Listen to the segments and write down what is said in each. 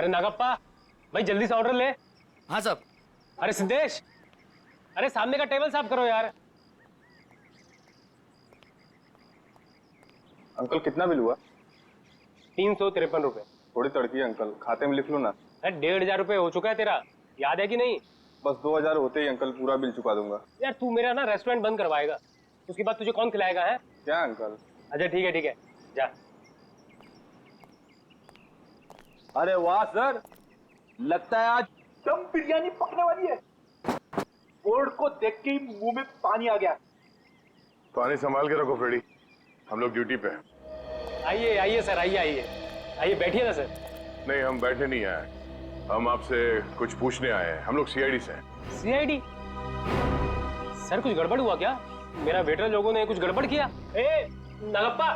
अरे नागप्पा भाई जल्दी से ऑर्डर ले। हाँ साहब। अरे सिद्धेश, अरे सामने का टेबल साफ करो यार। अंकल कितना बिल हुआ? 353 रुपए। थोड़ी तड़की है अंकल, खाते में लिख लो ना। अरे 1500 रुपए हो चुका है तेरा, याद है कि नहीं? बस 2000 होते ही अंकल पूरा बिल चुका दूंगा। यार तू मेरा ना रेस्टोरेंट बंद करवाएगा, उसके बाद तुझे कौन खिलाएगा है? क्या अंकल? अच्छा ठीक है जा। अरे वाह सर, लगता है आज दम बिरयानी पकने वाली है। बोर्ड को देख के ही मुंह में पानी आ गया। पानी संभाल के रखो फ्रेडी, हम लोग ड्यूटी पे हैं। आइए सर, आइए बैठिए ना सर। नहीं, हम बैठे नहीं आए, हम आपसे कुछ पूछने आए हैं। हम लोग सीआईडी से हैं। सीआईडी? सर कुछ गड़बड़ हुआ क्या? मेरा वेटर लोगों ने कुछ गड़बड़ किया? ए नागप्पा,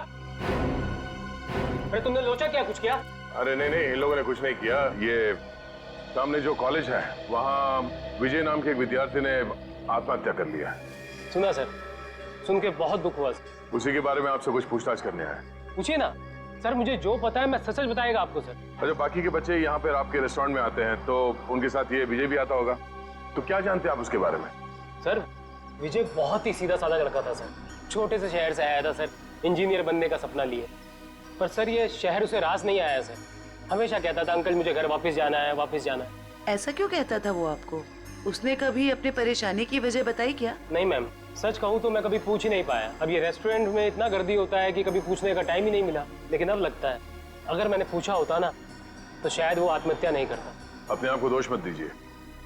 अरे तुमने लोचा क्या, कुछ किया? अरे नहीं, इन लोगों ने कुछ नहीं किया। ये सामने जो कॉलेज है वहाँ विजय नाम के एक विद्यार्थी ने आत्महत्या कर लिया। सुना सर, सुन के बहुत दुख हुआ सर। उसी के बारे में आपसे कुछ पूछताछ करने आए। पूछिए ना सर, मुझे जो पता है मैं सच बताएगा आपको सर। अच्छा, बाकी के बच्चे यहाँ पर आपके रेस्टोरेंट में आते हैं तो उनके साथ ये विजय भी आता होगा, तो क्या जानते हैं आप उसके बारे में? सर विजय बहुत ही सीधा साधा लड़का था सर, छोटे से शहर से आया था सर, इंजीनियर बनने का सपना लिए। पर सर ये शहर उसे रास नहीं आया सर, हमेशा कहता था अंकल मुझे घर वापस जाना है, वापस जाना है। ऐसा क्यों कहता था वो आपको? उसने कभी अपनी परेशानी की वजह बताई क्या? नहीं मैम, सच कहूँ तो मैं कभी पूछ ही नहीं पाया। अब ये रेस्टोरेंट में इतना गर्दी होता है कि कभी पूछने का टाइम ही नहीं मिला। लेकिन अब लगता है अगर मैंने पूछा होता ना तो शायद वो आत्महत्या नहीं करता। अपने आप को दोष मत दीजिए।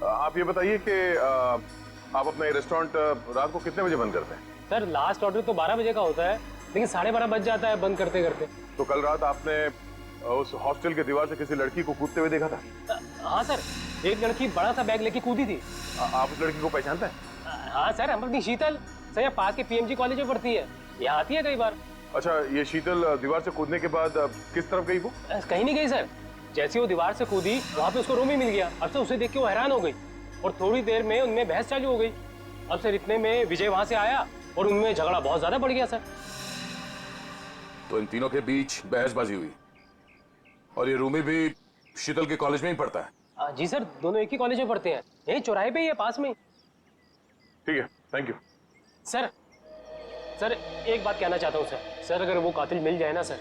आप ये बताइए कि आप अपना ये रेस्टोरेंट रात को कितने बजे बंद करते हैं? सर लास्ट ऑर्डर तो 12 बजे का होता है, लेकिन 12:30 बज जाता है बंद करते करते। तो कल रात आपने उस हॉस्टल के दीवार से किसी लड़की को कूदते हुए देखा था? हाँ सर, एक लड़की बड़ा सा बैग लेके कूदी थी। आप उस लड़की को पहचानते हैं? हाँ सर, हम अपनी शीतल सर यहाँ पास के पीएमजी कॉलेज में पढ़ती है, यहाँ आती है कई बार। अच्छा, ये शीतल दीवार से कूदने के बाद किस तरफ गई वो? कहीं नहीं गई सर, जैसे वो दीवार से कूदी वहाँ पे उसको रूम ही मिल गया। अब सर उसे देख के वो हैरान हो गई और थोड़ी देर में उनमें बहस चालू हो गई। अब सर इतने में विजय वहाँ से आया और उनमें झगड़ा बहुत ज्यादा बढ़ गया सर। तो इन तीनों के बीच बहसबाजी हुई और ये रूमी भी शीतल के कॉलेज में ही पढ़ता है? जी सर, दोनों एक ही कॉलेज में पढ़ते हैं, यही चौराहे पे ही है, पास में। ठीक है, थैंक यू। सर एक बात कहना चाहता हूँ सर, अगर वो कातिल मिल जाए ना सर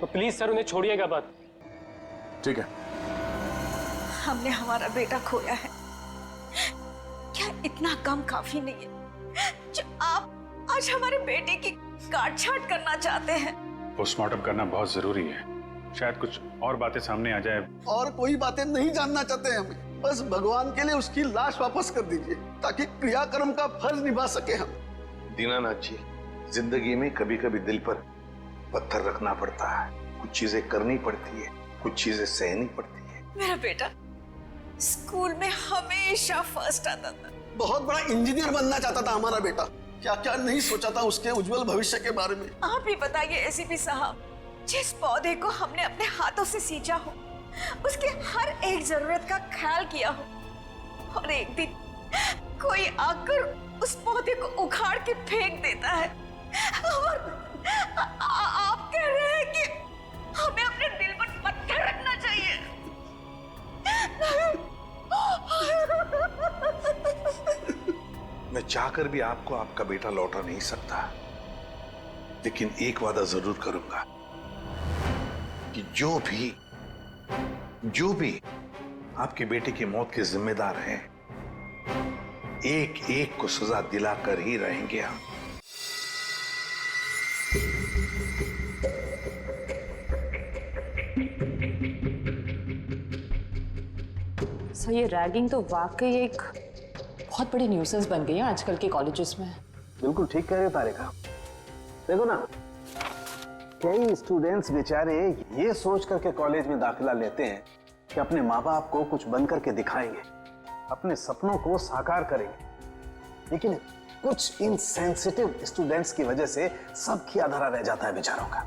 तो प्लीज सर उन्हें छोड़िएगा बात। ठीक है। हमने हमारा बेटा खोया है, क्या इतना कम काफी नहीं है जो आप आज हमारे बेटे की काट छाट करना चाहते हैं? पोस्टमार्टम करना बहुत जरूरी है, शायद कुछ और बातें सामने आ जाए। और कोई बातें नहीं जानना चाहते हैं हमें, बस भगवान के लिए उसकी लाश वापस कर दीजिए ताकि क्रियाक्रम का फर्ज निभा सके हम। दीनानाथ जी, जिंदगी में कभी कभी दिल पर पत्थर रखना पड़ता है, कुछ चीजें करनी पड़ती है, कुछ चीजें सहनी पड़ती है। मेरा बेटा स्कूल में हमेशा फर्स्ट आता था, बहुत बड़ा इंजीनियर बनना चाहता था हमारा बेटा, क्या क्या नहीं सोचा था उसके उज्जवल भविष्य के बारे में। आप ही बताइए एसीपी साहब, जिस पौधे को हमने अपने हाथों से सींचा हो, उसके हर एक जरूरत का ख्याल किया हो, और एक दिन कोई आकर उस पौधे को उखाड़ के फेंक देता है और आप कह रहे हैं कि हमें अपने दिल पर पत्थर रखना चाहिए। मैं चाहकर भी आपको आपका बेटा लौटा नहीं सकता, लेकिन एक वादा जरूर करूंगा कि जो भी आपके बेटे की मौत के जिम्मेदार हैं, एक एक को सजा दिलाकर ही रहेंगे हम। सर ये रैगिंग तो वाकई एक बहुत बड़ी न्यूसेंस बन गई है आजकल के कॉलेजेस में। बिल्कुल ठीक कह रहे हो तारिका। देखो ना, कई स्टूडेंट्स बेचारे ये सोच करके कॉलेज में दाखिला लेते हैं कि अपने माँ बाप को कुछ बन करके दिखाएंगे, अपने सपनों को साकार करेंगे, लेकिन कुछ इनसेंसिटिव स्टूडेंट्स की वजह से सब किया धरा रह जाता है बेचारों का।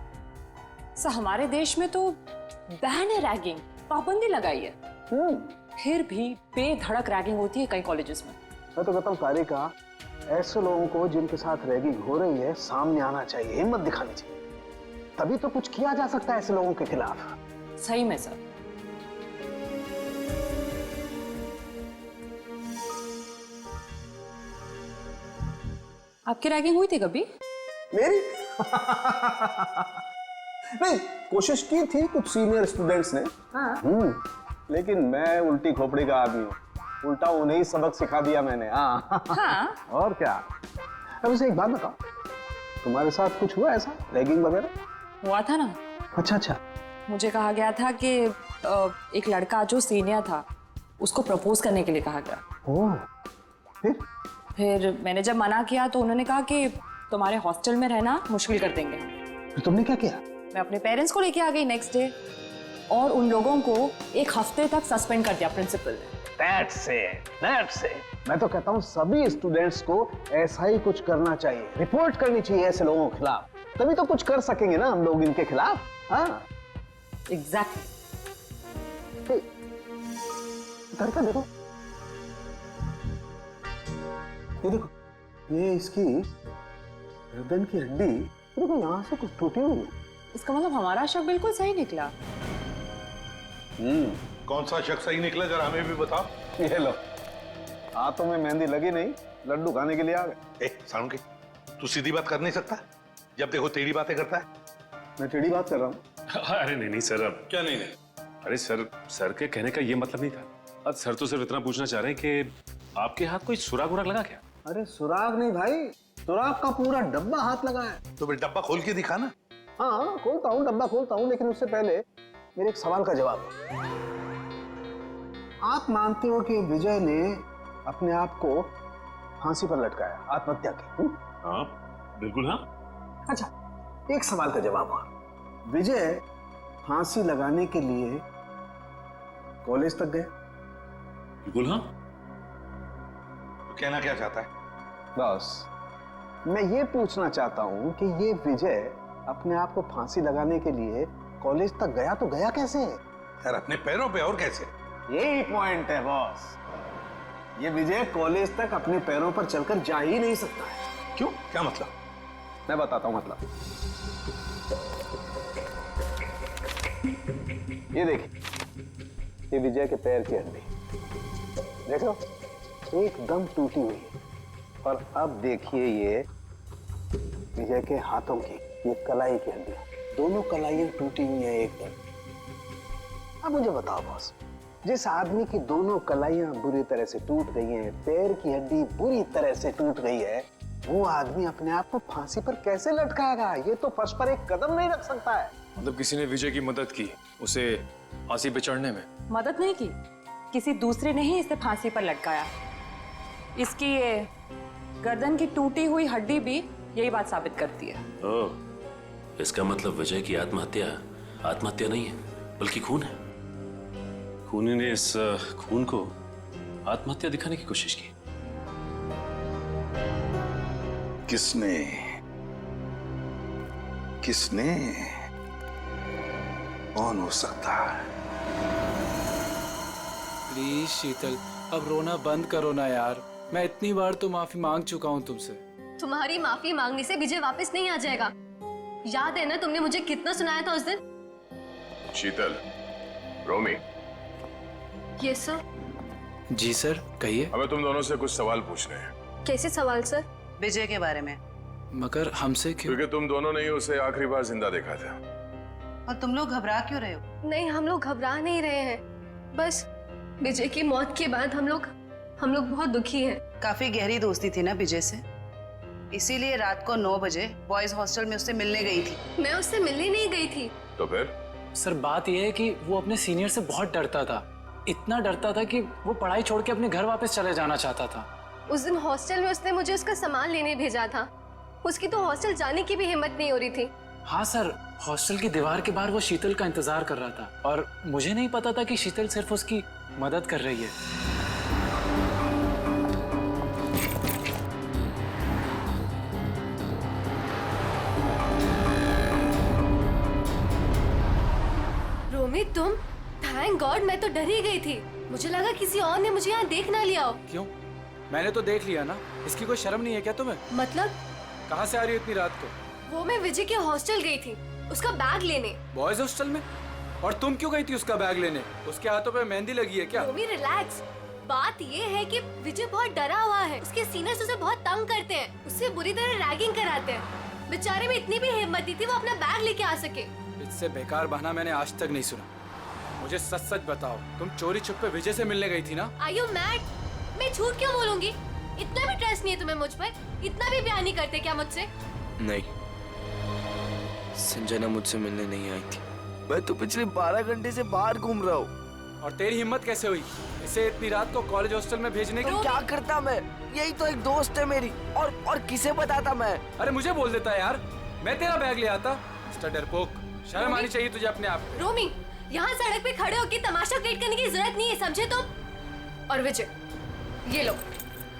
सर हमारे देश में तो बैन है रैगिंग, पाबंदी लगाई है, फिर भी बेधड़क रैगिंग होती है कई कॉलेजेस में। मैं तो कहता हूँ तारिका, ऐसे लोगों को जिनके साथ रैगिंग हो रही है सामने आना चाहिए, हिम्मत दिखानी चाहिए, तभी तो कुछ किया जा सकता है ऐसे लोगों के खिलाफ। सही में सर। आपकी रैगिंग हुई थी कभी? मेरी नहीं, कोशिश की थी कुछ सीनियर स्टूडेंट्स ने। लेकिन मैं उल्टी खोपड़ी का आदमी हूँ, उल्टा उन्हें ही सबक सिखा दिया मैंने। हाँ। और क्या। अब मुझे एक बात बताओ, तुम्हारे साथ कुछ हुआ ऐसा, रैगिंग वगैरह? हुआ था ना। अच्छा। मुझे कहा गया था कि एक लड़का जो सीनियर था उसको प्रपोज करने के लिए कहा गया। ओह, फिर मैंने जब मना किया तो उन्होंने कहा कि तुम्हारे हॉस्टल में रहना मुश्किल कर देंगे। फिर तुमने क्या किया? मैं अपने पेरेंट्स को लेके आ गई नेक्स्ट डे, और उन लोगों को 1 हफ्ते तक सस्पेंड कर दिया प्रिंसिपल ने। That's it. मैं तो कहता हूँ सभी स्टूडेंट्स को ऐसा ही कुछ करना चाहिए, रिपोर्ट करनी चाहिए ऐसे लोगों के खिलाफ, तभी तो कुछ कर सकेंगे ना हम लोग इनके खिलाफ। हाँ, एग्जैक्टली। इधर का देखो, ये देखो, ये इसकी गर्दन की हड्डी देखो, यहाँ से कुछ टूटी हुई है। इसका मतलब हमारा शक बिल्कुल सही निकला। कौन सा शख्स सही निकला, जरा हमें भी बताओ। ये लो, हाथों में मेहंदी लगी नहीं, लड्डू खाने के लिए आ गए। सारुण, तू सीधी बात कर नहीं सकता? जब देखो टेढ़ी बातें करता है। मैं टेढ़ी बात कर रहा हूँ? अरे नहीं सर, अब क्या नहीं? अरे सर के कहने का ये मतलब नहीं था। अब सर तो सिर्फ इतना पूछना चाह रहे हैं कि आपके हाथ कोई सुराग उराग लगा क्या? अरे सुराग नहीं भाई, सुराग का पूरा डब्बा हाथ लगा है। तो फिर डब्बा खोल के दिखा ना। हाँ, खोलता हूँ, डब्बा खोलता हूँ, लेकिन उससे पहले मेरे एक सवाल का जवाब। आप मानते हो कि विजय ने अपने आप को फांसी पर लटकाया, आत्महत्या की? हाँ, बिल्कुल हाँ। अच्छा, एक सवाल का जवाब और। विजय फांसी लगाने के लिए कॉलेज तक गए? बिल्कुल हाँ। तो कहना क्या चाहता है? बस मैं ये पूछना चाहता हूँ कि ये विजय अपने आप को फांसी लगाने के लिए कॉलेज तक गया तो गया कैसे? यार अपने पैरों पे, और कैसे? यही पॉइंट है बॉस, ये विजय कॉलेज तक अपने पैरों पर चलकर जा ही नहीं सकता है। क्यों, क्या मतलब? मैं बताता हूं मतलब। ये देखिए, ये विजय के पैर की हड्डी देख लो, एकदम टूटी हुई है। और अब देखिए ये विजय के हाथों की, ये कलाई की हड्डी, दोनों कलाइयां टूटी हुई हैं एकदम। अब मुझे बताओ बॉस, जिस आदमी की दोनों कलाइयां बुरी तरह से टूट गई हैं, पैर की हड्डी बुरी तरह से टूट गई है, वो आदमी अपने आप को फांसी पर कैसे लटकाएगा? ये तो फर्श पर एक कदम नहीं रख सकता है। मतलब किसी ने विजय की मदद की उसे फांसी पे चढ़ने में? मदद नहीं की, किसी दूसरे ने ही इसे फांसी पर लटकाया। इसकी ये गर्दन की टूटी हुई हड्डी भी यही बात साबित करती है। ओह, इसका मतलब विजय की आत्महत्या नहीं है, बल्कि खून है। खूनी ने इस खून को आत्महत्या दिखाने की कोशिश की। किसने? कौन हो सकता है? प्लीज शीतल, अब रोना बंद करो ना यार। मैं इतनी बार तो माफी मांग चुका हूँ तुमसे। तुम्हारी माफी मांगने से विजय वापस नहीं आ जाएगा। याद है ना तुमने मुझे कितना सुनाया था उस दिन? शीतल, रोमी। Yes sir. जी सर, कहिए। हमें तुम दोनों से कुछ सवाल पूछने हैं। कैसे सवाल सर? विजय के बारे में। मगर हमसे क्यों? क्योंकि तुम दोनों ने ही उसे आखिरी बार जिंदा देखा था। और तुम लोग घबरा क्यों रहे हो? नहीं, हम लोग घबरा नहीं रहे हैं, बस विजय की मौत के बाद हम लोग बहुत दुखी हैं। काफी गहरी दोस्ती थी ना विजय से, इसीलिए रात को 9 बजे बॉयज हॉस्टल में उससे मिलने गई थी। मैं उससे मिलने नहीं गई थी। तो फिर? सर बात यह है कि वो अपने सीनियर से बहुत डरता था, इतना डरता था कि वो पढ़ाई छोड़ के अपने घर वापस चले जाना चाहता था। उस दिन हॉस्टल में उसने मुझे उसका सामान लेने भेजा था। उसकी तो हॉस्टल जाने की भी हिम्मत नहीं हो रही थी। हाँ सर, हॉस्टल की दीवार के बाहर वो शीतल का इंतजार कर रहा था, और मुझे नहीं पता था कि शीतल सिर्फ उसकी मदद कर रही है। रोमी, तुम? थैंक गॉड, मैं तो डर ही गई थी। मुझे लगा किसी और ने मुझे यहाँ देख ना लिया हो। क्यों? मैंने तो देख लिया ना। इसकी कोई शर्म नहीं है क्या तुम्हें? मतलब? कहाँ से आ रही हो इतनी रात को? वो मैं विजय के हॉस्टल गई थी, उसका बैग लेने। बॉयज हॉस्टल में? और तुम क्यों गई थी उसका बैग लेने? उसके हाथों पे मेहंदी लगी है क्या? रोमी रिलैक्स, बात ये है कि विजय बहुत डरा हुआ है। उसके सीनियर्स उसे बहुत तंग करते हैं, उससे बुरी तरह रैगिंग कराते हैं। बेचारे में इतनी भी हिम्मत नहीं थी वो अपना बैग लेके आ सके। इससे बेकार बहाना मैंने आज तक नहीं सुना। मुझे सच सच बताओ, तुम चोरी छुपे विजय से मिलने गई थी ना? Are you mad? मैं झूठ क्यों बोलूंगी? इतना भी ट्रस्ट नहीं है तुम्हें मुझ पर? इतना भी प्यार नहीं करते क्या मुझसे? नहीं, संजना मुझसे मिलने नहीं आई थी। मैं तो पिछले 12 घंटे से बाहर घूम रहा हूँ। और तेरी हिम्मत कैसे हुई इसे इतनी रात को कॉलेज हॉस्टल में भेजने की? तो क्या करता मैं? यही तो एक दोस्त है मेरी। और किसे बताता मैं? अरे मुझे बोल देता यार, मैं तेरा बैग ले आता। मिस्टर डरपोक, शर्म आनी चाहिए तुझे अपने आप पे। रोमी, यहाँ सड़क पे खड़े होकर तमाशा क्रिएट करने की जरूरत नहीं है, समझे तुम? और विजय,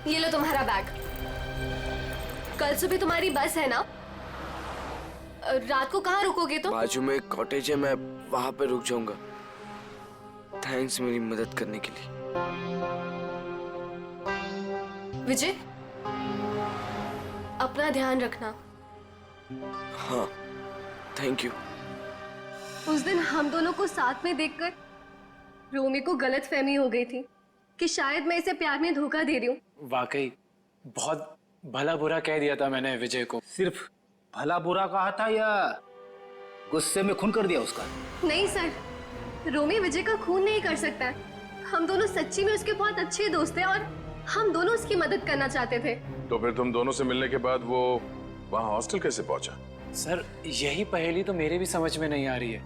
ये लो तुम्हारा बैग। कल सुबह तुम्हारी बस है ना? रात को कहाँ रुकोगे तुम? बाजू में एक कॉटेज है, मैं वहाँ पे रुक जाऊंगा। थैंक्स मेरी मदद करने के लिए। विजय, अपना ध्यान रखना। हाँ, थैंक यू। उस दिन हम दोनों को साथ में देखकर रोमी को गलतफहमी हो गई थी कि शायद मैं इसे प्यार में धोखा दे रही हूँ। वाकई बहुत भला बुरा कह दिया था मैंने विजय को। सिर्फ भला बुरा कहा था या गुस्से में खून कर दिया उसका? नहीं सर, रोमी विजय का खून नहीं कर सकता है। हम दोनों सच्ची में उसके बहुत अच्छे दोस्त हैं और हम दोनों उसकी मदद करना चाहते थे। तो फिर तुम दोनों से मिलने के बाद वो वहाँ हॉस्टल कैसे पहुंचा? सर, यही पहेली तो मेरे भी समझ में नहीं आ रही है।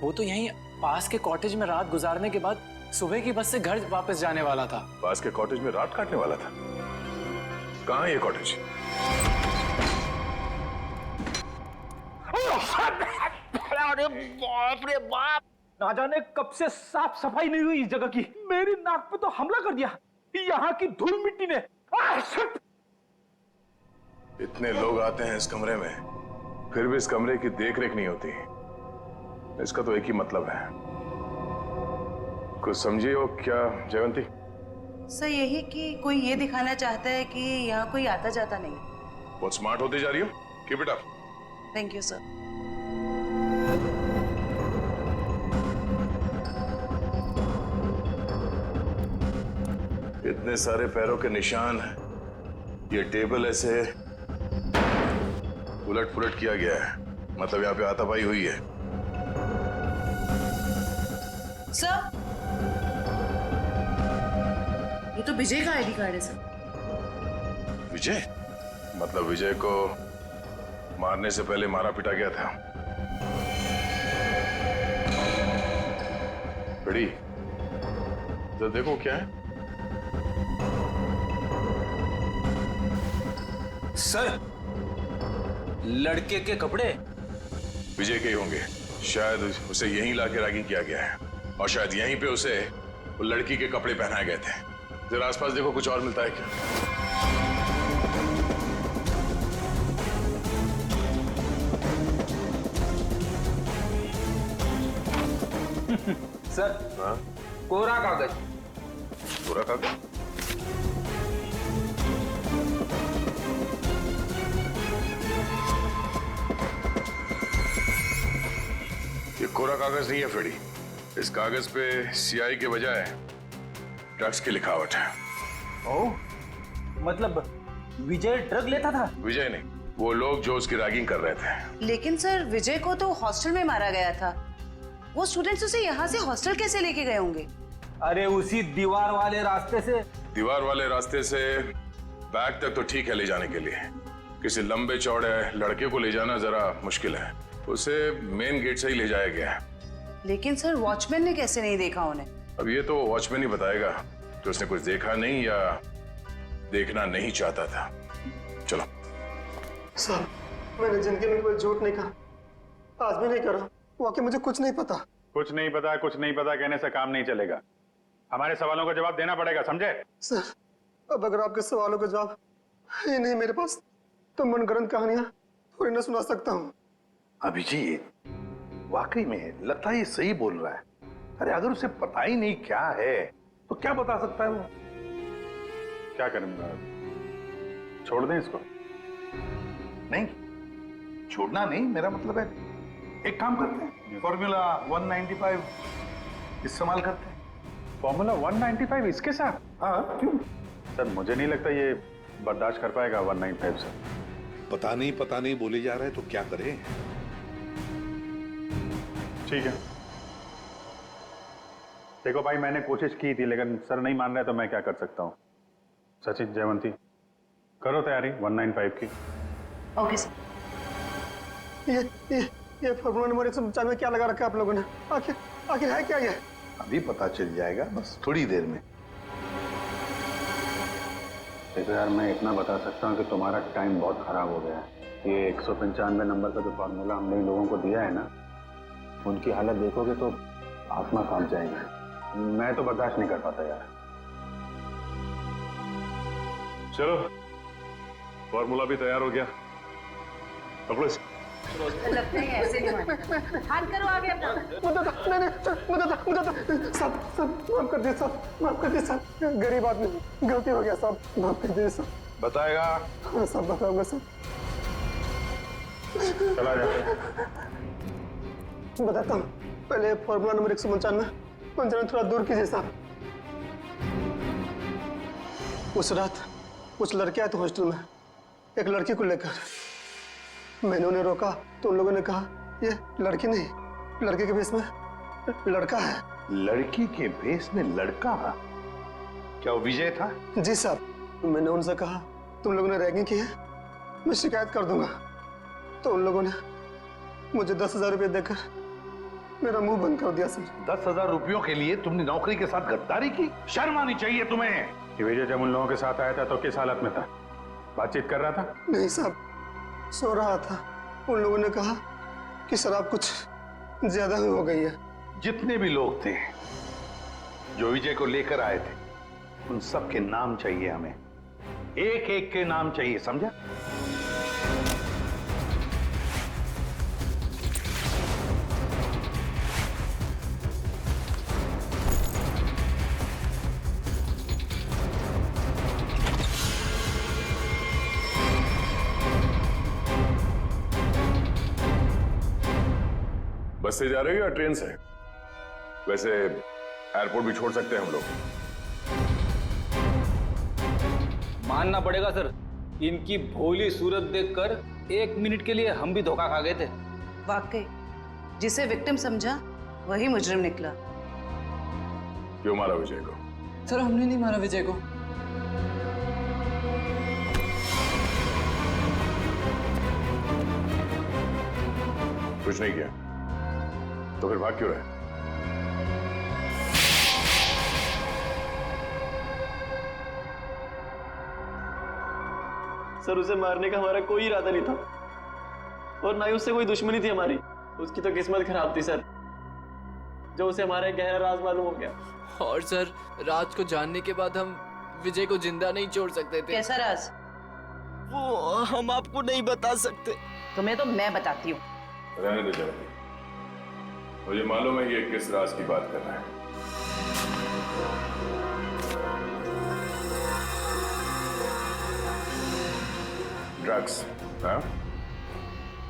वो तो यहीं पास के कॉटेज में रात गुजारने के बाद सुबह की बस से घर वापस जाने वाला था। पास के कॉटेज में रात काटने वाला था? कहाँ है ये कॉटेज? अरे बाप रे बाप, ना जाने कब से साफ सफाई नहीं हुई इस जगह की। मेरी नाक पे तो हमला कर दिया यहाँ की धूल मिट्टी ने। इतने लोग आते हैं इस कमरे में, फिर भी इस कमरे की देख रेख नहीं होती। इसका तो एक ही मतलब है। कुछ समझिए हो क्या जयवंती? सर यही कि कोई ये दिखाना चाहता है कि यहाँ कोई आता जाता नहीं। बहुत स्मार्ट होती जा रही हो। Keep it up. Thank you sir. इतने सारे पैरों के निशान हैं। ये टेबल ऐसे उलट पुलट किया गया है, मतलब यहाँ पे हाथापाई हुई है। सर, ये तो विजय का आईडी कार्ड है सर। विजय? मतलब विजय को मारने से पहले मारा पिटा गया था। बड़ी तो देखो क्या है। सर, लड़के के कपड़े विजय के ही होंगे। शायद उसे यहीं लाके रैगिंग किया गया है और शायद यहीं पे उसे वो लड़की के कपड़े पहनाए गए थे। जरा आसपास देखो, कुछ और मिलता है क्या? सर, हाँ? कोरा कागज। कोरा कागज? ये कोरा कागज नहीं है फेडी। इस कागज पे सीआई के बजाय ड्रग्स की लिखावट है। ओह, मतलब विजय ड्रग लेता था? विजय नहीं, वो लोग जो उसकी रैगिंग कर रहे थे। लेकिन सर विजय को तो हॉस्टल में मारा गया था। वो स्टूडेंट्स उसे यहाँ से हॉस्टल कैसे लेके गए होंगे? अरे उसी दीवार वाले रास्ते से। दीवार वाले रास्ते से बैग तक तो ठीक है ले जाने के लिए, किसी लंबे चौड़े लड़के को ले जाना जरा मुश्किल है। उसे मेन गेट से ही ले जाया गया है। लेकिन सर वॉचमैन ने कैसे नहीं देखा उन्हें? अब ये तो वॉचमैन ही बताएगा कि उसने कुछ देखा नहीं या देखना नहीं चाहता था। चलो। सर, मैंने जिंदगी में कोई झूठ नहीं कहा, आज भी नहीं करा। वाकई मुझे कुछ नहीं पता। कुछ नहीं पता कहने से काम नहीं चलेगा। हमारे सवालों का जवाब देना पड़ेगा, समझे? सर, अब अगर आपके सवालों का जवाब ही नहीं मेरे पास, तो मनगढ़ंत कहानियां थोड़ी ना सुना सकता हूँ। अभिजीत, वाकई में लगता है ये सही बोल रहा है। अरे अगर उसे पता ही नहीं क्या है तो क्या बता सकता है वो? क्या करूंगा? छोड़ दें इसको? नहीं, छोड़ना नहीं, मेरा मतलब है एक काम करते हैं, फॉर्मूला 195 इस्तेमाल करते हैं फॉर्मूला 195 इसके साथ? हाँ, क्यों? सर मुझे नहीं लगता ये बर्दाश्त कर पाएगा 195 से। पता नहीं बोले जा रहे हैं तो क्या करें? ठीक है, देखो भाई मैंने कोशिश की थी लेकिन सर नहीं मान रहे तो मैं क्या कर सकता हूँ। सचिन, जयवंती, करो तैयारी 195 की। Okay sir. ये फॉर्मूला नंबर 195 में क्या लगा रखा है आप लोगों ने? आखिर है क्या ये? अभी पता चल जाएगा, बस थोड़ी देर में। देखो यार, मैं इतना बता सकता हूँ कि तुम्हारा टाइम बहुत खराब हो गया है। ये 195 नंबर का जो फॉर्मूला हमने इन लोगों को दिया है ना, उनकी हालत देखोगे तो आत्मा कांप जाएगी। मैं तो बर्दाश्त नहीं कर पाता यार। चलो, फॉर्मूला भी तैयार हो गया, पकड़ो इसे। लगता है ऐसे नहीं मानेगा। हाथ करो आगे अपना। सब माफ कर दिया साहब, गरीब आदमी, गलती हो गया साहब, माफ कर दिया साहब। बताएगा? हाँ साहब, बताऊंगा साहब। चला जा। बताता हूँ, पहले फॉर्मूला नंबर 195 पंचायत थोड़ा दूर कीजिए साहब। उस रात कुछ लड़के आए थे हॉस्टल में एक लड़की को लेकर। मैंने उन्हें रोका तो उन लोगों ने कहा ये लड़की नहीं, लड़के के भेष में लड़का है। लड़की के भेष में लड़का? क्या वो विजय था? जी साहब। मैंने उनसे कहा तुम लोगों ने रैगिंग की है, मैं शिकायत कर दूंगा। तो उन लोगों ने मुझे 10,000 रुपये देकर मेरा मुंह बंद कर दिया सर। 10,000 रुपयों के लिए तुमने नौकरी के साथ गद्दारी की? शर्म आनी चाहिए तुम्हें। विजय जब उन लोगों के साथ आया था तो किस हालत में था? बातचीत कर रहा था? नहीं साहब, सो रहा था। उन लोगों ने कहा कि शराब कुछ ज्यादा ही हो गई है। जितने भी लोग थे जो विजय को लेकर आए थे, उन सब के नाम चाहिए हमें, एक एक के नाम चाहिए, समझा? बस से जा रहे हो या ट्रेन से? वैसे एयरपोर्ट भी छोड़ सकते हैं हम लोग। मानना पड़ेगा सर, इनकी भोली सूरत देखकर 1 मिनट के लिए हम भी धोखा खा गए थे। वाकई जिसे विक्टिम समझा वही मुजरिम निकला। क्यों मारा विजय को? सर हमने नहीं मारा विजय को। कुछ नहीं किया तो फिर भाग क्यों रहे? सर उसे मारने का हमारा कोई इरादा नहीं था और ना ही उससे कोई दुश्मनी थी हमारी। उसकी तो किस्मत खराब थी सर, जो उसे हमारा एक गहरा राज मालूम हो गया। और सर राज को जानने के बाद हम विजय को जिंदा नहीं छोड़ सकते थे। कैसा राज? वो हम आपको नहीं बता सकते। तुम्हें तो मैं बताती हूँ। रहने दो जल्दी, मुझे मालूम है ये किस राज की बात कर रहा है। ड्रग्स? हाँ?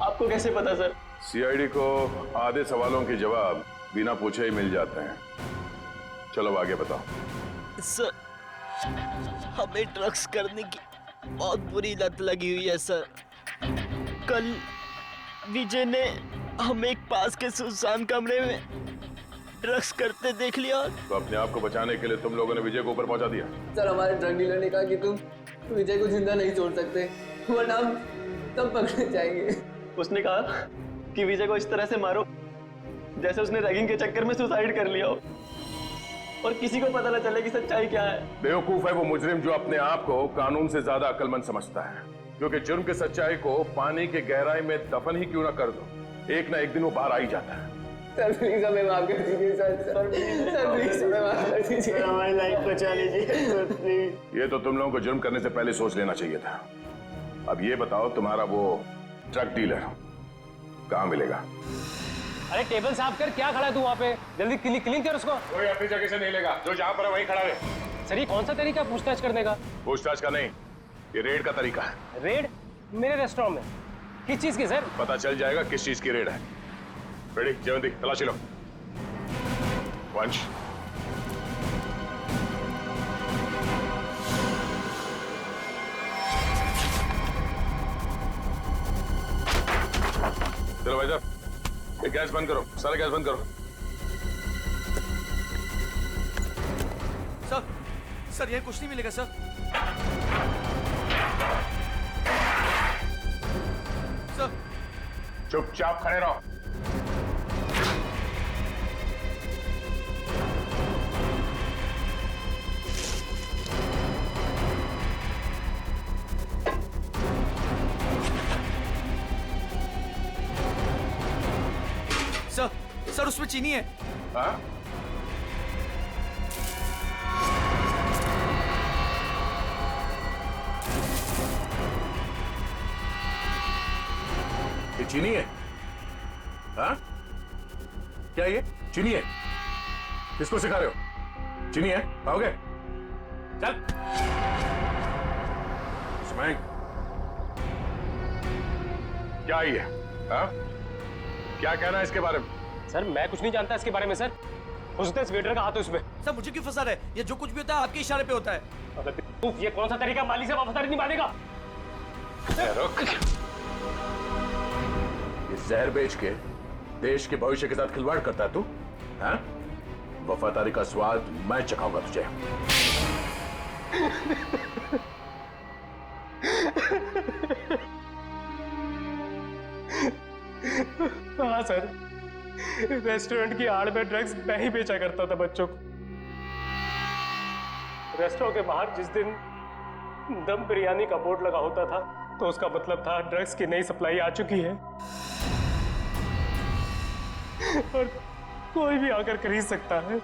आपको कैसे पता सर? सीआईडी को आधे सवालों के जवाब बिना पूछे ही मिल जाते हैं। चलो अब आगे बताओ। सर हमें ड्रग्स करने की बहुत बुरी लत लगी हुई है सर। कल विजय ने हमें एक पास के सुनसान कमरे में ड्रग्स करते देख लिया। तो अपने आप को बचाने के लिए तुम लोगों ने विजय को ऊपर पहुंचा दिया? सर हमारे ड्रग डीलर ने कहा कि तुम विजय को जिंदा नहीं छोड़ सकते, वरना हम तब पकड़े जाएंगे। उसने कहा कि विजय को इस तरह से मारो जैसे उसने रैगिंग के चक्कर में सुसाइड कर लिया हो और किसी को पता न चले कि सच्चाई क्या है। बेवकूफ है वो मुजरिम जो अपने आप को कानून से ज्यादा अक्लमंद समझता है, क्योंकि जुर्म की सच्चाई को पानी के गहराई में दफन ही क्यों ना कर दो, एक ना एक दिन वो बाहर आ ही जाता है। सर प्लीज हमें माफ कर दीजिए सर प्लीज हमें माफ कर दीजिए, हमारी लाइफ बचा लीजिए प्लीज। ये तो तुम लोगों को जुर्म करने से पहले सोच लेना चाहिए था। अब ये बताओ तुम्हारा वो ड्रग डीलर कहाँ मिलेगा? अरे टेबल साफ कर, क्या खड़ा है तू वहाँ पे? जल्दी क्लीन कर उसको। कोई अपनी जगह से नहीं लेगा, जो जहाँ पर है वहीं खड़ा रहे। सर ये कौन सा तरीका पूछताछ करने का? पूछताछ का नहीं, ये रेड का तरीका है। रेड? मेरे रेस्टोरेंट में? किस चीज की सर? पता चल जाएगा किस चीज की रेड है। रेडी? जयवंती तलाशी लो। वंश चलो भाई साहब, ये गैस बंद करो, सारा गैस बंद करो। सर ये कुछ नहीं मिलेगा सर। सर चुपचाप खड़े रहो। सर उसमें चीनी है। हाँ? ये चीनी है? हाँ? क्या ये चीनी है? किसको सिखा रहे हो? चीनी है? खाओगे? चल। इसमें क्या ये? हाँ? क्या कहना है इसके बारे में? सर मैं कुछ नहीं जानता इसके बारे में सर। हो सकता है इस वेटर का हाथ हो इसमें। सर मुझे क्यों फंसा रहे? ये जो कुछ भी होता है आपके इशारे पे होता है। अबे ये कौन सा तरीका माली से वफादारी निभाने का? रुक। ये जहर बेच के देश के भविष्य के साथ खिलवाड़ करता है तू? हाँ? वफादारी का स्वाद मैं चखाऊंगा तुझे। हाँ सर, रेस्टोरेंट की आड़ में ड्रग्स मैं ही बेचा करता था बच्चों को। रेस्टोरेंट के बाहर जिस दिन दम बिरयानी का बोर्ड लगा होता था तो उसका मतलब था ड्रग्स की नई सप्लाई आ चुकी है और कोई भी आकर खरीद सकता है।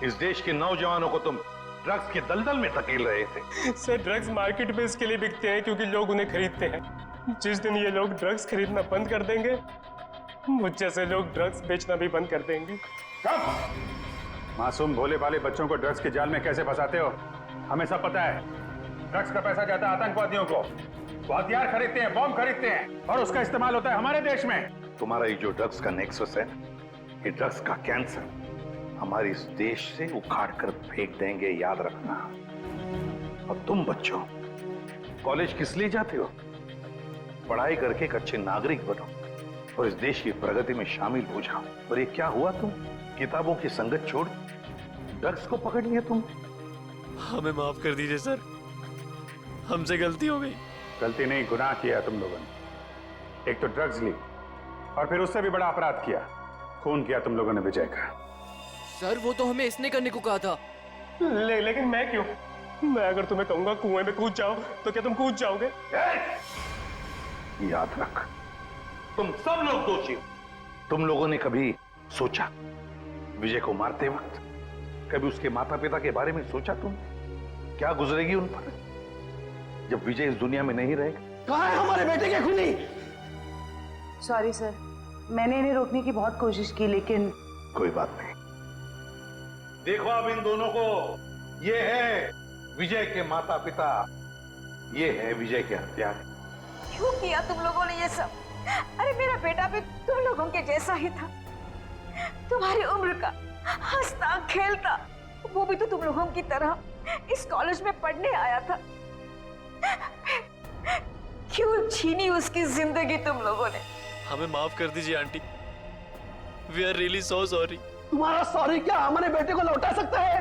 इस देश के नौजवानों को तुम ड्रग्स के दलदल में धकेल रहे थे। सर ड्रग्स मार्केट में इसके लिए बिकते हैं क्योंकि लोग उन्हें खरीदते हैं। जिस दिन ये लोग ड्रग्स खरीदना बंद कर देंगे मुझ जैसे लोग ड्रग्स बेचना भी बंद कर देंगे। मासूम भोले भाले बच्चों को ड्रग्स के जाल में कैसे फंसाते हो हमें सब पता है। ड्रग्स का पैसा जाता है आतंकवादियों को, वो हथियार खरीदते हैं, बॉम्ब खरीदते हैं और उसका इस्तेमाल होता है हमारे देश में। तुम्हारा ये जो ड्रग्स का नेक्सस है, ये ड्रग्स का कैंसर हमारे इस देश से उखाड़ कर फेंक देंगे, याद रखना। और तुम बच्चों कॉलेज किस लिए जाते हो? पढ़ाई करके एक अच्छे नागरिक बनो और इस देश की प्रगति में शामिल हो जाओ। और ये क्या हुआ, तुम किताबों की संगत छोड़ ड्रग्स को पकड़ लिया तुम। हमें माफ कर दीजिए सर, हमसे गलती हो गई। गलती नहीं, गुनाह किया तुम लोगों ने। एक तो ड्रग्स ली और फिर उससे भी बड़ा अपराध किया, खून किया तुम लोगों ने विजय का। सर वो तो हमें इसने करने को कहा था। लेकिन मैं क्यों? मैं अगर तुम्हें कहूंगा कुएं में कूद जाओ तो क्या तुम कूद जाओगे? याद रख, तुम सब लोग दोषी हो। तुम लोगों ने कभी सोचा विजय को मारते वक्त, कभी उसके माता पिता के बारे में सोचा तुम क्या गुजरेगी उन पर जब विजय इस दुनिया में नहीं रहेगा? कहाँ है हमारे बेटे के खूनी? सॉरी सर, मैंने इन्हें रोकने की बहुत कोशिश की लेकिन कोई बात नहीं। देखो अब इन दोनों को, ये है विजय के माता पिता, ये है विजय के हत्यारे। क्यों किया तुम लोगों ने ये सब? अरे मेरा बेटा भी तुम लोगों के जैसा ही था, तुम्हारी उम्र का, हंसता खेलता। वो भी तो तुम लोगों की तरह इस कॉलेज में पढ़ने आया था। क्यों छीनी उसकी जिंदगी तुम लोगों ने? हमें माफ कर दीजिए aunty, we are really so sorry. तुम्हारा सॉरी क्या हमारे बेटे को लौटा सकता है?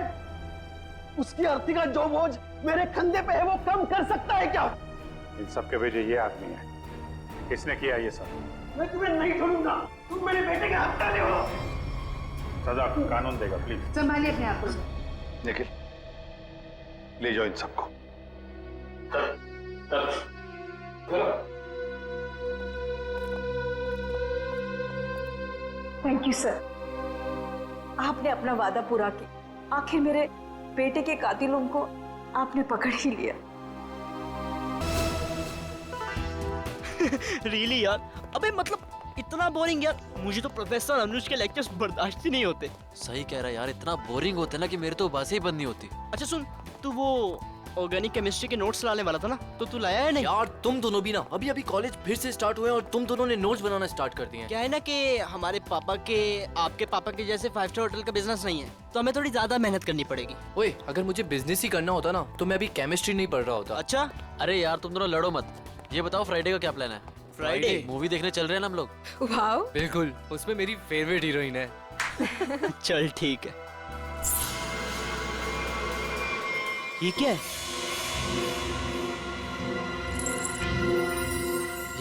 उसकी अर्थी का जो बोझ मेरे कंधे पे है वो कम कर सकता है क्या? इन सब के वजह ये आदमी है। किसने किया ये सब? मैं तुम्हें नहीं छोड़ूंगा, तुम मेरे बेटे के हत्यारे हो। सजा कानून देगा, प्लीज संभालिए अपने आप को। निखिल, ले जाओ इन सबको। थैंक यू सर, आपने अपना वादा पूरा किया। आखिर मेरे बेटे के कातिलों को आपने पकड़ ही लिया। रियली यार, अबे मतलब इतना बोरिंग यार, मुझे तो प्रोफेसर अनुज के लेक्चर्स बर्दाश्त ही नहीं होते। सही कह रहा है यार, इतना बोरिंग होते ना कि मेरे तो बातें ही बंद नहीं होती। अच्छा सुन, तू वो ऑर्गेनिक केमिस्ट्री के नोट्स लाने वाला था ना, तो तू लाया है नहीं? यार तुम दोनों भी ना अभी अभी कॉलेज फिर से स्टार्ट हुए और तुम दोनों ने नोट्स बनाना स्टार्ट कर दिए हैं। क्या है ना कि हमारे पापा के, आपके पापा के जैसे 5 स्टार होटल का बिजनेस नहीं है, तो हमें थोड़ी ज्यादा मेहनत करनी पड़ेगी। ओए, अगर मुझे बिजनेस ही करना होता ना तो मैं अभी केमिस्ट्री नहीं पढ़ रहा होता। अच्छा, अरे यार तुम दोनों लड़ो मत। ये बताओ फ्राइडे का क्या प्लान है? फ्राइडे मूवी देखने चल रहे हैं ना हम लोग। वाओ, बिल्कुल, उसमें मेरी फेवरेट हीरोइन है। चल ठीक है। ये क्या है?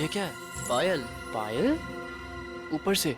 ये क्या है? पायल। पायल? ऊपर से।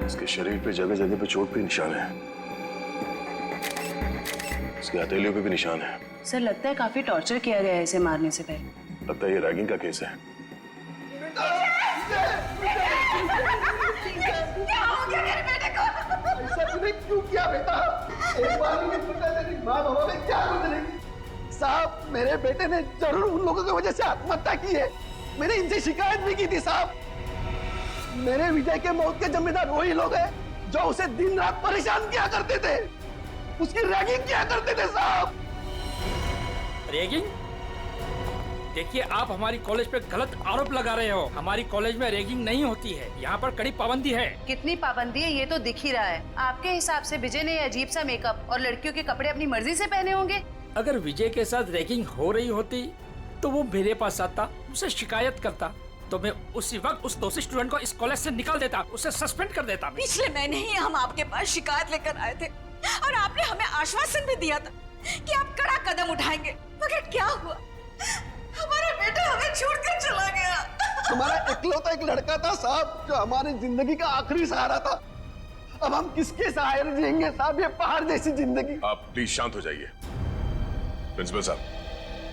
इसके शरीर पे जगह जगह पे चोट पे निशान है। इसकी हथेलियों पे भी निशान है। सर लगता है काफी टॉर्चर किया गया है इसे मारने से पहले। लगता है ये रैगिंग का केस है। क्या हो गया मेरे बेटे को? ऐसा तूने क्यों किया बेटा? एक बार भी बेटा तेरी माँ बाबा में क्या गुजरेगी? साहब, मेरे बेटे ने जरूर उन लोगों की वजह से आत्महत्या की है। मैंने इनसे शिकायत भी की थी साहब। मेरे विजय के मौत के जिम्मेदार वही लोग हैं जो उसे दिन रात परेशान किया करते थे, उसकी रैगिंग किया करते थे साहब। रैगिंग? देखिए, आप हमारी कॉलेज पे गलत आरोप लगा रहे हो। हमारी कॉलेज में रैगिंग नहीं होती है। यहाँ पर कड़ी पाबंदी है। कितनी पाबंदी है ये तो दिख ही रहा है। आपके हिसाब से विजय ने अजीब सा मेकअप और लड़कियों के कपड़े अपनी मर्जी से पहने होंगे? अगर विजय के साथ रैगिंग हो रही होती तो वो मेरे पास आता, मुझसे शिकायत करता, तो मैं उसी वक्त उस दोषी स्टूडेंट को इस कॉलेज से निकाल देता, उसे सस्पेंड कर देता। पिछले महीने ही हम आपके पास शिकायत लेकर आए थे और आपने हमें आश्वासन भी दिया था कि आप कड़ा कदम उठाएंगे, मगर क्या हुआ? हमारा बेटा हमें छोड़कर चला गया। हमारा इकलौता एक लड़का था साहब जो हमारी जिंदगी का आखिरी सहारा था। अब हम किसके सहारे जिएंगे साहब, ये पहाड़ जैसी जिंदगी। आप प्लीज शांत हो जाइए। प्रिंसिपल साहब,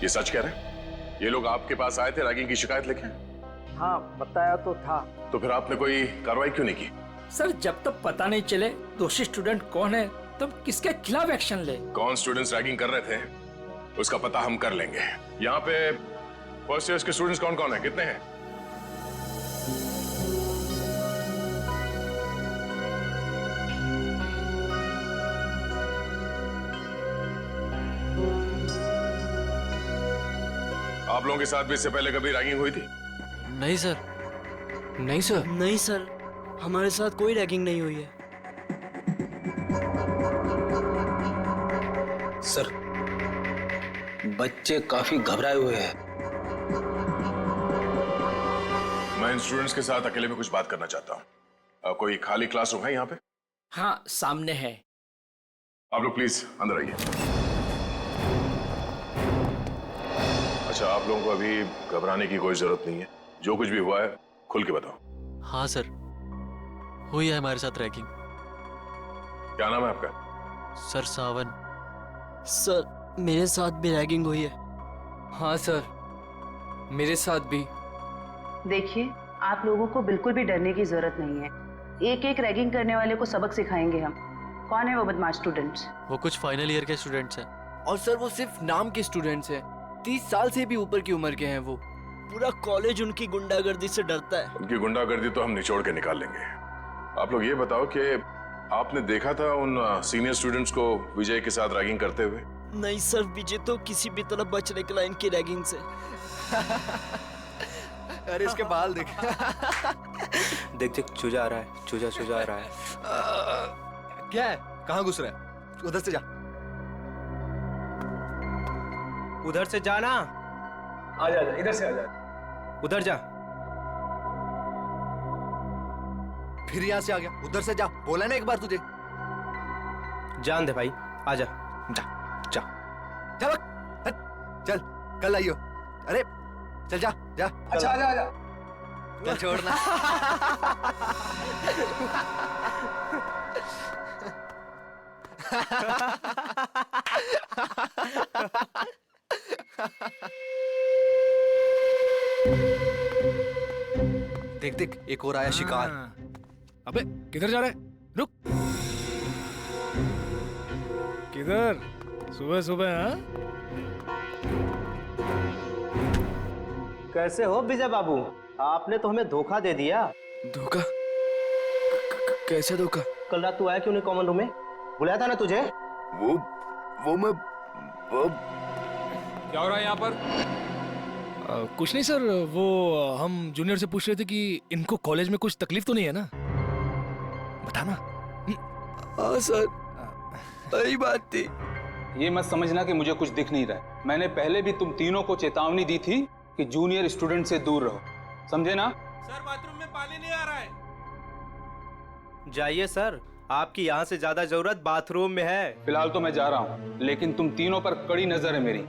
ये सच कह रहे हैं? ये लोग आपके पास आए थे रैगिंग की शिकायत लेके? हाँ, बताया तो था। तो फिर आपने कोई कार्रवाई क्यों नहीं की? सर, जब तक पता नहीं चले दोषी स्टूडेंट कौन है, तब किसके खिलाफ एक्शन ले? कौन स्टूडेंट्स रैगिंग कर रहे थे उसका पता हम कर लेंगे। यहाँ पे फर्स्ट ईयर के स्टूडेंट्स कौन कौन है, कितने हैं? आप लोगों के साथ भी इससे पहले कभी रैगिंग हुई थी? नहीं सर। नहीं सर। नहीं सर, हमारे साथ कोई रैगिंग नहीं हुई है। सर, बच्चे काफी घबराए हुए हैं। मैं इन स्टूडेंट्स के साथ अकेले में कुछ बात करना चाहता हूँ। कोई खाली क्लासरूम है यहाँ पे? हाँ, सामने है। आप लोग प्लीज अंदर आइए। अच्छा, आप लोगों को अभी घबराने की कोई जरूरत नहीं है। जो कुछ भी हुआ है खुल के बताओ। हाँ सर, हुई है हमारे साथ रैगिंग। क्या नाम है आपका? सर सावन। सर, मेरे साथ भी रैगिंग हुई है। हाँ सर, मेरे साथ भी। देखिए, आप लोगों को बिल्कुल भी डरने की जरूरत नहीं है। एक एक रैगिंग करने वाले को सबक सिखाएंगे हम। कौन है वो बदमाश स्टूडेंट्स? वो कुछ फाइनल ईयर के स्टूडेंट्स हैं। और सर, वो सिर्फ नाम के स्टूडेंट्स हैं। 30 साल से भी ऊपर की उम्र के हैं वो। पूरा कॉलेज उनकी गुंडागर्दी से डरता है। उनकी गुंडागर्दी तो हम निचोड़ के निकाल लेंगे। आप लोग ये बताओ कि आपने देखा था उन सीनियर स्टूडेंट्स को विजय के साथ रैगिंग करते हुए? नहीं सर, विजय तो किसी भी तरह बच निकला इनकी रैगिंग से। अरे इसके बाल देख। देख देख, चूजा आ रहा है, चूजा चूजा आ रहा है। क्या है? कहाँ घुस रहा है? उधर से जा, उधर से जा ना। आजा आजा, इधर से आजा। उधर जा। फिर यहाँ से आ गया, उधर से जा। बोला ना एक बार तुझे। जान दे भाई, आजा, जा जा चल, चल कल आइयो। अरे चल जा जा। अच्छा आजा आजा। चल छोड़ना। देख देख, एक और आया शिकार। अबे किधर जा रहा है? रुक। किधर? सुबह सुबह? हाँ? कैसे हो विजय बाबू? आपने तो हमें धोखा दे दिया। धोखा? कैसे धोखा? कल रात तू आया क्यों नहीं कॉमन रूम में? बुलाया था ना तुझे? वो मैं क्या हो रहा है यहाँ पर? कुछ नहीं सर, वो हम जूनियर से पूछ रहे थे कि इनको कॉलेज में कुछ तकलीफ तो नहीं है ना? बताना। हाँ सर, सही बात थी। ये मत समझना कि मुझे कुछ दिख नहीं रहा है। मैंने पहले भी तुम तीनों को चेतावनी दी थी कि जूनियर स्टूडेंट से दूर रहो, समझे ना? सर बाथरूम में पानी नहीं आ रहा है। जाइए सर, आपकी यहाँ से ज्यादा जरूरत बाथरूम में है। फिलहाल तो मैं जा रहा हूँ, लेकिन तुम तीनों पर कड़ी नजर है मेरी,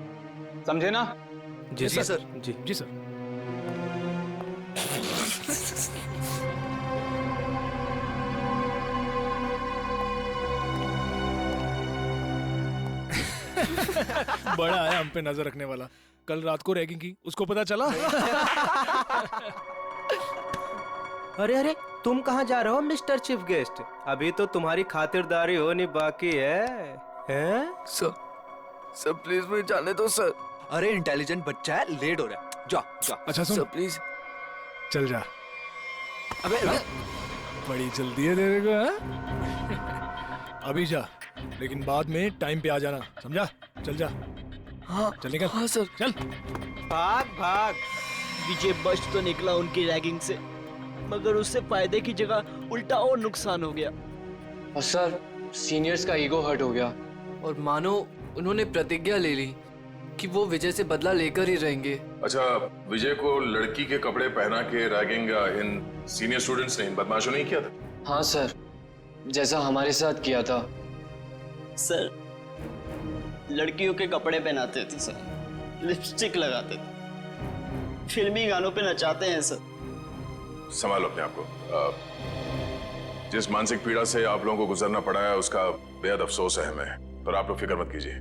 समझे ना? जी सर। जी सर। बड़ा आया हम पे नजर रखने वाला। कल रात को रैगिंग की, उसको पता चला? अरे अरे, तुम कहाँ जा रहे हो मिस्टर चीफ गेस्ट? अभी तो तुम्हारी खातिरदारी होनी बाकी है। हैं? सर प्लीज मुझे जाने दो सर। अरे इंटेलिजेंट बच्चा है, लेट हो रहा है। जा जा। अच्छा सुन, सर प्लीज चल जा। अबे बड़ी जल्दी है तेरे को, हाँ? अभी जा, लेकिन बाद में टाइम पे आ जाना, समझा? चल जा। हाँ चल निकल। हाँ सर। चल भाग भाग। विजय बच तो निकला उनकी रैगिंग से, मगर उससे फायदे की जगह उल्टा और नुकसान हो गया। और सर, सीनियर्स का ईगो हर्ट हो गया और मानो उन्होंने प्रतिज्ञा ले ली कि वो विजय से बदला लेकर ही रहेंगे। अच्छा, विजय को लड़की के कपड़े पहना के रैगिंग इन सीनियर स्टूडेंट्स ने, इन बदमाशों ने किया था? हाँ सर, जैसा हमारे साथ किया था। सर, लड़कियों के कपड़े पहनाते थे सर, लिपस्टिक लगाते थे, फिल्मी गानों पे नचाते हैं सर। संभालो अपने आप को। जिस मानसिक पीड़ा से आप लोगों को गुजरना पड़ा है उसका बेहद अफसोस है हमें, पर आप लोग फिक्र मत कीजिए,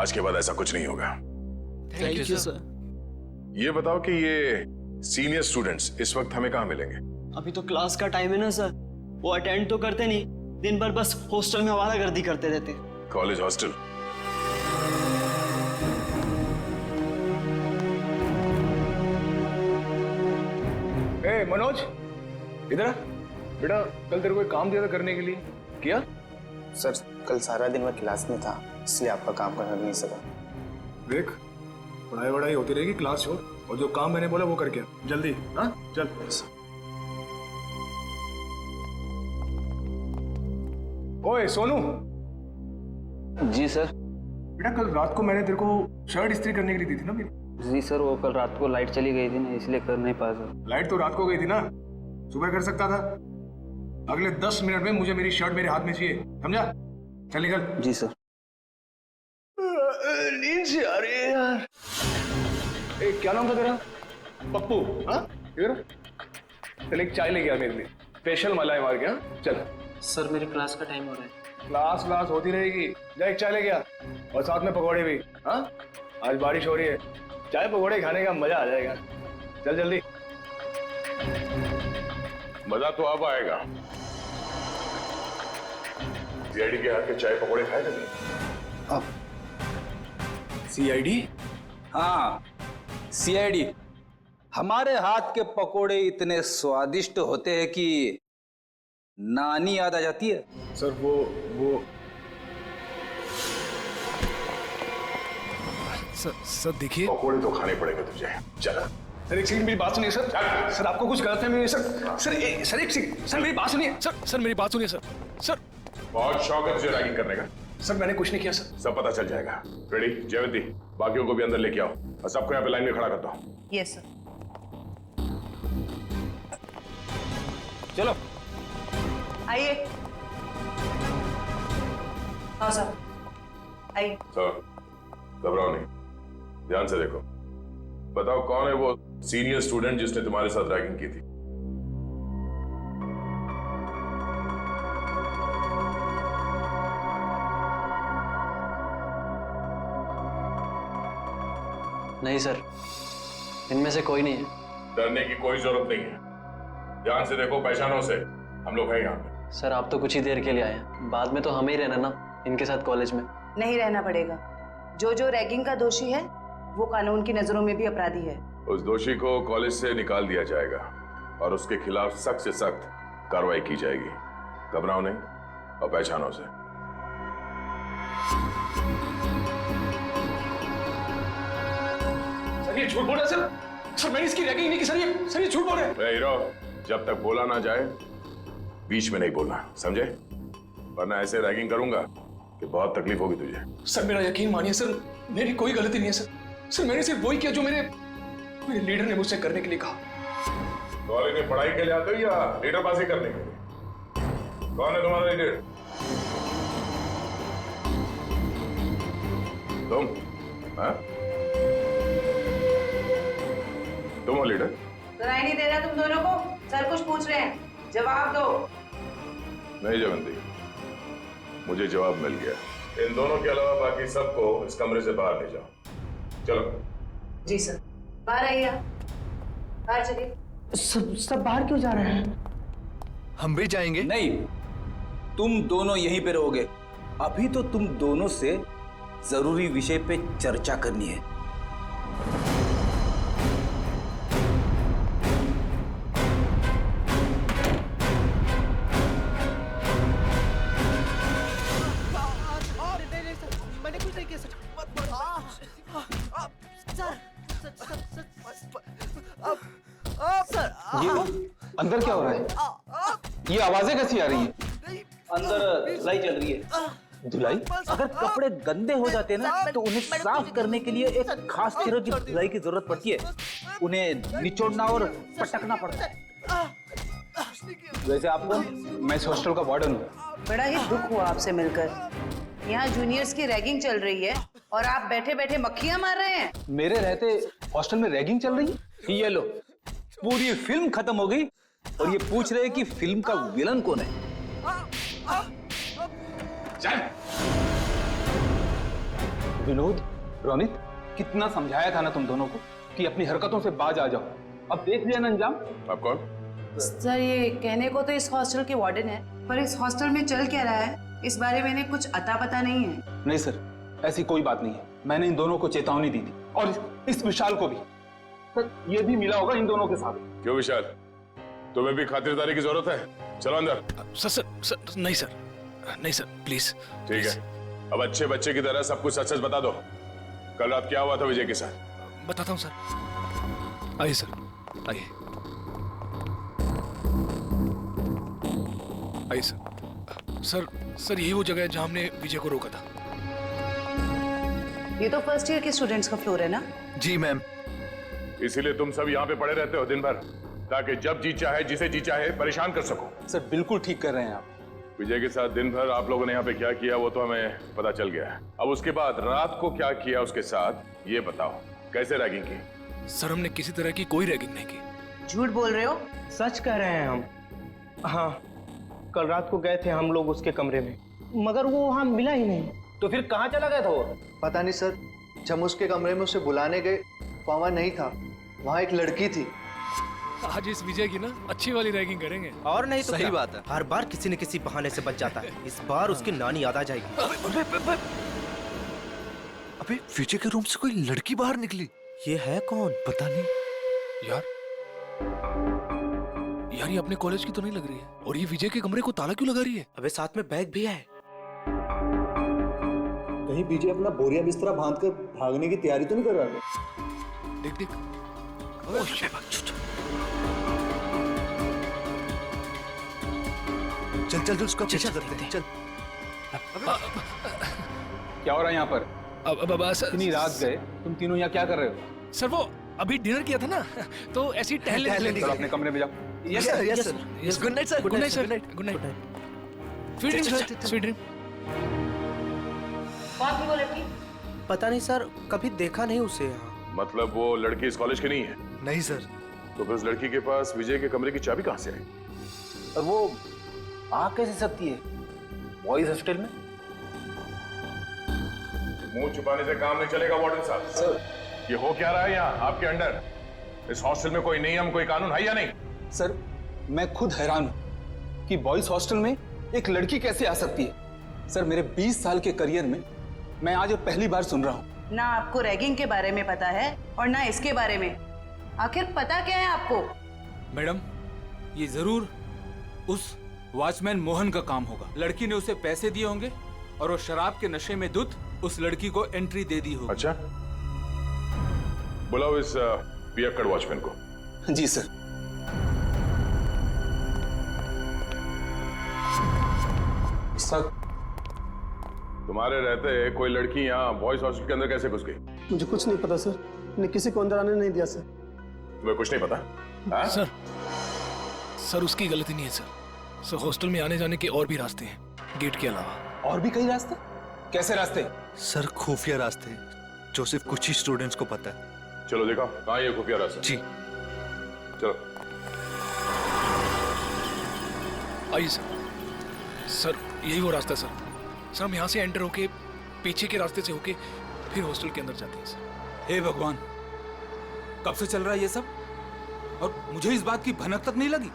आज के बाद ऐसा कुछ नहीं होगा। Thank you sir. ये बताओ कि ये सीनियर स्टूडेंट्स इस वक्त हमें कहाँ मिलेंगे? अभी तो क्लास का टाइम है ना सर, वो अटेंड तो करते नहीं, दिन भर बस हॉस्टल में आवारागर्दी करते रहते। College hostel? ए मनोज, इधर आ। बेटा, कल तेरे को एक काम दिया था करने के लिए, किया? सर, कल सारा दिन मैं क्लास में था, इसलिए आपका काम करना नहीं सका। देख, पढ़ाई वढ़ाई होती रहेगी, क्लास छोड़, और जो काम मैंने बोला वो करके जल्दी। हाँ चल। ओए सोनू। जी सर। बेटा, कल रात को मैंने तेरे को शर्ट इस्त्री करने के लिए दी थी ना मेरी? जी सर, वो कल रात को लाइट चली गई थी ना, इसलिए कर नहीं पाया सर। लाइट तो रात को गई थी ना, सुबह कर सकता था। अगले 10 मिनट में मुझे मेरी शर्ट मेरे हाथ में चाहिए, समझा? चल निकल। जी सर। नींद से आ रही है यार। ए, क्या नाम था तेरा? पप्पू? हाँ, इधर चल, एक चाय लेके आ मेरे लिए, स्पेशल मलाई मार के। हाँ चल। सर, मेरी क्लास का टाइम हो रहा है। क्लास होती रहेगी, जा एक चाय लेके आ, और साथ में पकौड़े भी। हाँ, आज बारिश हो रही है, चाय पकौड़े खाने का मजा आ जाएगा। चल जल्दी। मजा तो अब आएगा। सीआईडी के हाथ के चाय पकौड़े खाए थे? अब सीआईडी? हाँ, सीआईडी। हमारे हाथ के पकोड़े इतने स्वादिष्ट होते हैं कि नानी याद आ जाती है। सर वो सर देखिए, पकोड़े तो खाने पड़ेंगे तुझे। चल। सर एक सेकंड, मेरी बात सुनिए सर। सर आपको कुछ गलत है सर एक सेकंड, सर मेरी बात सुनिए सर मेरी बात सुनिए सर। बहुत शौक है तुझे रैगिंग करने का? सर मैंने कुछ नहीं किया सर। सब पता चल जाएगा। रेडी? जयवती, बाकियों को भी अंदर लेके आओ और सबको यहाँ पे लाइन में खड़ा करता हूँ। Yes sir. चलो आइए। हाँ सर, आइए। सर, घबराओ नहीं, ध्यान से देखो। बताओ कौन है वो सीनियर स्टूडेंट जिसने तुम्हारे साथ रैगिंग की थी? नहीं सर, इनमें से कोई नहीं है। डरने की कोई जरूरत नहीं है। ध्यान से देखो, पहचानो से, हम लोग हैं यहाँ पे। सर आप तो कुछ ही देर के लिए आए हैं, बाद में तो हमें ही रहना ना इनके साथ कॉलेज में। नहीं रहना पड़ेगा। जो जो रैगिंग का दोषी है वो कानून की नजरों में भी अपराधी है। उस दोषी को कॉलेज से निकाल दिया जाएगा और उसके खिलाफ सख्त से सख्त कार्रवाई की जाएगी। घबराओ नहीं और पहचानो से। सर ये झूठ बोल रहे हैं सर मैंने इसकी रैगिंग नहीं की सर ये झूठ बोल रहे हैं। हीरो, जब तक बोला ना जाए बीच में नहीं बोलना, समझे? वरना ऐसे रैगिंग करूंगा कि बहुत तकलीफ होगी तुझे। सर मेरा यकीन मानिए सर, मेरी कोई गलती नहीं है सर मैंने सिर्फ वही किया जो मेरे लीडर ने मुझसे करने के लिए कहा। कॉलेज में पढ़ाई के लिए आते हो या लीडर पासी करने के लिए? कौन है तुम्हारा लीडर? तुम? हाँ? तुम हो लीडर? सुनाई नहीं दे रहा तुम दोनों को? सर कुछ पूछ रहे हैं, जवाब दो। नहीं जवंती, मुझे जवाब मिल गया। इन दोनों के अलावा बाकी सबको इस कमरे से बाहर ले जाओ। चलो। जी सर। बाहर आइए आप। बाहर चलिए। सब बाहर क्यों जा रहे हैं? हम भी जाएंगे। नहीं, तुम दोनों यहीं पे रहोगे। अभी तो तुम दोनों से जरूरी विषय पे चर्चा करनी है। मैंने कुछ नहीं किया सर। ये अंदर क्या हो रहा है? ये आवाजें कैसी आ रही हैं? अंदर धुलाई चल रही है। धुलाई? अगर कपड़े गंदे हो जाते हैं ना तो उन्हें साफ करने के लिए एक खास तरह की धुलाई की जरूरत पड़ती है। उन्हें निचोड़ना और पटकना पड़ता है। वैसे आपको, मैं इस हॉस्टल का वार्डन हूँ। बड़ा ही दुख हुआ आपसे मिलकर। यहाँ जूनियर्स की रैगिंग चल रही है और आप बैठे बैठे मक्खियां मार रहे हैं। मेरे रहते हॉस्टल में रैगिंग चल रही है? ये लो, पूरी फिल्म खत्म हो गई और ये पूछ रहे हैं कि फिल्म का विलन कौन है। विनोद, रोनित, कितना समझाया था ना तुम दोनों को कि अपनी हरकतों से बाज आ जाओ। अब देख लिया ना अंजाम। आप कौन? सर ये कहने को तो इस हॉस्टल के वार्डन है, पर इस हॉस्टल में चल क्या रहा है इस बारे में इन्हें कुछ अता पता नहीं है। नहीं सर, ऐसी कोई बात नहीं है। मैंने इन दोनों को चेतावनी दी थी और इस विशाल को भी। सर ये भी मिला होगा इन दोनों के साथ। क्यों विशाल, तुम्हें भी खातिरदारी की जरूरत है? चलो अंदर। सर नहीं सर, नहीं सर प्लीज। ठीक है, अब अच्छे बच्चे की तरह सब कुछ सच सच बता दो। कल रात क्या हुआ था विजय के साथ? बताता हूँ सर। आइए सर, आइए आइए सर। सर यही वो जगह है जहाँ हमने विजय को रोका था। ये तो फर्स्ट ईयर के स्टूडेंट्स का फ्लोर है ना? जी मैम। इसीलिए तुम सब यहाँ पे पड़े रहते हो दिन भर, ताकि जब जी चाहे जिसे जी चाहे परेशान कर सको। सर बिल्कुल ठीक कर रहे हैं आप। विजय के साथ दिन भर आप लोगों ने यहाँ पे क्या किया वो तो हमें पता चल गया है। अब उसके बाद रात को क्या किया उसके साथ ये बताओ। कैसे रैगिंग की? सर हमने किसी तरह की कोई रैगिंग नहीं की। झूठ बोल रहे हो? सच कह रहे हैं हम। हाँ, कल रात को गए थे हम लोग उसके कमरे में, मगर वो वहां मिला ही नहीं। तो फिर कहाँ चला गया था वो? पता नहीं सर, जब उसके कमरे में उसे बुलाने गए वहां नहीं था। वहां एक लड़की थी। आज इस विजय की ना अच्छी वाली रैगिंग करेंगे। और नहीं तो सही क्या? बात है। हर बार किसी न किसी बहाने से बच जाता है। इस बार उसकी नानी याद आ जाएगी। अबे विजय के रूम से कोई लड़की बाहर निकली। ये है कौन? पता नहीं यार ये अपने कॉलेज की तो नहीं लग रही है। और ये विजय के कमरे को ताला क्यों लगा रही है? अबे साथ में बैग भी है। कहीं विजय अपना बोरिया बिस्तरा बांधकर भागने की तैयारी तो नहीं कर रहा है? देख देख। चल चल उसका पीछा करते हैं। चल। क्या हो रहा है यहाँ पर? अब इतनी रात गए, तुम तीनों यहाँ क्या कर रहे हो? सर वो अभी डिनर किया था ना, तो ऐसे ही टहलने चलो अपने कमरे में जाओ। Yes sir, yes sir, yes. Good night sir. Good night sir. Good night. Sweet dream sir, sweet dream. कौन थी वो लड़की? पता नहीं सर, कभी देखा नहीं उसे यहाँ। मतलब वो लड़की इस कॉलेज की नहीं है? नहीं सर। तो फिर उस लड़की के पास विजय के कमरे की चाबी कहाँ से आई? और वो आ कैसे सकती है बॉयज हॉस्टल में? मुंह छुपाने से काम नहीं चलेगा वार्डन साहब। सर ये हो क्या रहा है यहाँ आपके अंडर? इस हॉस्टल में कोई नियम कोई कानून है या नहीं? सर मैं खुद हैरान हूं कि बॉयज हॉस्टल में एक लड़की कैसे आ सकती है। सर, मेरे 20 साल के करियर में मैं आज पहली बार सुन रहा हूं। ना आपको रैगिंग के बारे में पता है और ना इसके बारे में। आखिर पता क्या है आपको? मैडम, ये जरूर उस वॉचमैन मोहन का काम होगा। लड़की ने उसे पैसे दिए होंगे और वो शराब के नशे में धुत उस लड़की को एंट्री दे दी होगी। अच्छा, बुलाओ इस पियक्कड़ वॉचमैन को। जी सर। सर, तुम्हारे रहते कोई लड़की यहाँ बॉयज हॉस्टल के अंदर कैसे घुस गई? मुझे कुछ नहीं पता सर, मैंने किसी को अंदर आने नहीं दिया सर। तुम्हें कुछ नहीं पता? हाँ? सर उसकी गलती नहीं है सर। हॉस्टल में आने जाने के और भी रास्ते हैं गेट के अलावा। और भी कई रास्ते? कैसे रास्ते? सर खुफिया रास्ते जो सिर्फ कुछ ही स्टूडेंट्स को पता है। चलो देखो कहाँ ये खुफिया रास्ता। जी चलो। आइए सर। सर यही वो रास्ता है सर। सर हम यहाँ से एंटर होके पीछे के रास्ते से होके फिर हॉस्टल के अंदर जाते हैं सर। हे भगवान, कब से चल रहा है ये सब और मुझे इस बात की भनक तक नहीं लगी।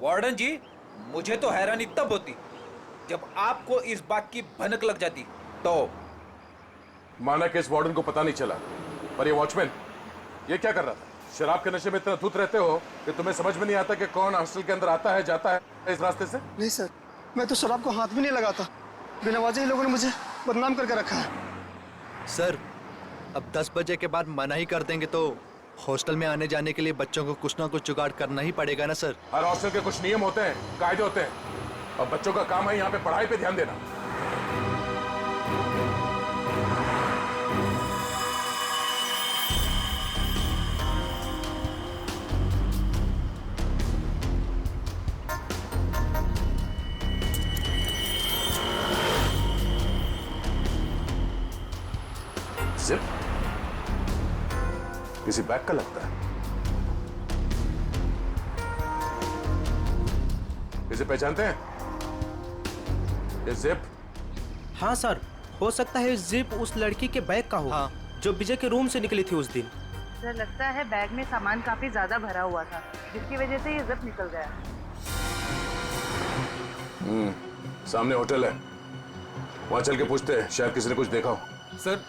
वार्डन जी, मुझे तो हैरानी तब होती जब आपको इस बात की भनक लग जाती। तो माना कि इस वार्डन को पता नहीं चला, पर ये वॉचमैन ये क्या कर रहा था? शराब के नशे में इतना धुत रहते हो कि तुम्हें समझ में नहीं आता कि कौन हॉस्टल के अंदर आता है जाता है इस रास्ते से? नहीं सर, मैं तो शराब को हाथ भी नहीं लगाता। बिना वजह ही लोगों ने मुझे बदनाम करके रखा है। सर, अब 10 बजे के बाद मना ही कर देंगे तो हॉस्टल में आने जाने के लिए बच्चों को कुछ ना कुछ जुगाड़ करना ही पड़ेगा ना सर। हर हॉस्टल के कुछ नियम होते हैं, कायदे होते हैं, और बच्चों का काम है यहाँ पे पढ़ाई पे ध्यान देना। जिप किसी बैग का लगता है। इसे पहचानते हैं? ये जिप? हाँ सर, हो सकता है जिप उस लड़की के बैग का हो। हाँ। जो विजय के रूम से निकली थी उस दिन। सर लगता है बैग में सामान काफी ज्यादा भरा हुआ था, जिसकी वजह से ये जिप निकल गया। सामने होटल है, वहां चल के पूछते हैं, शायद किसी ने कुछ देखा हो। सर,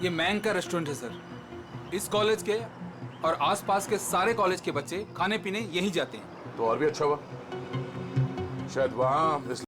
ये मैंग का रेस्टोरेंट है सर। इस कॉलेज के और आसपास के सारे कॉलेज के बच्चे खाने पीने यहीं जाते हैं। तो और भी अच्छा हुआ, शायद वहां इस